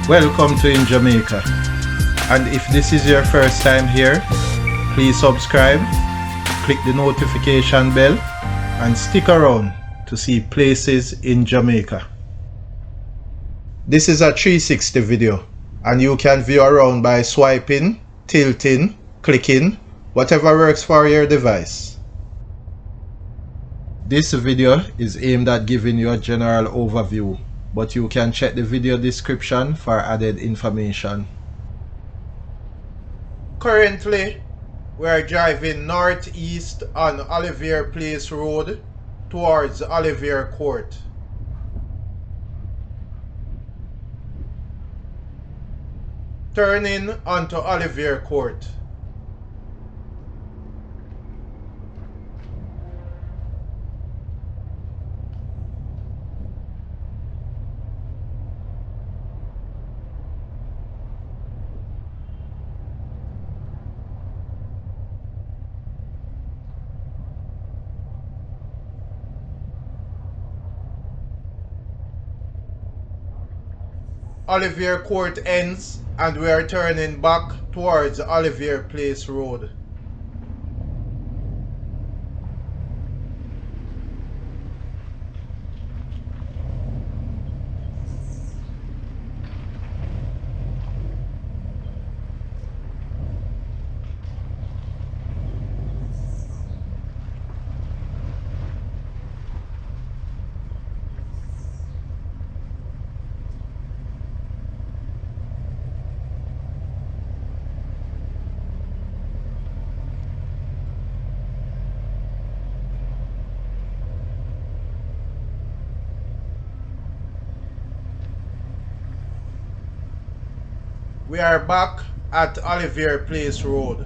Welcome to InJamaica, and if this is your first time here, please subscribe, click the notification bell and stick around to see places in Jamaica. This is a 360 video and you can view around by swiping, tilting, clicking, whatever works for your device. This video is aimed at giving you a general overview, but you can check the video description for added information. Currently, we are driving northeast on Olivier Place Road towards Olivier Court. Turning onto Olivier Court. Olivier Court ends and we are turning back towards Olivier Place Road. We are back at Olivier Place Road.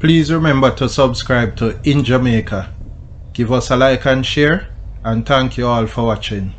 Please remember to subscribe to InJamaica. Give us a like and share, and thank you all for watching.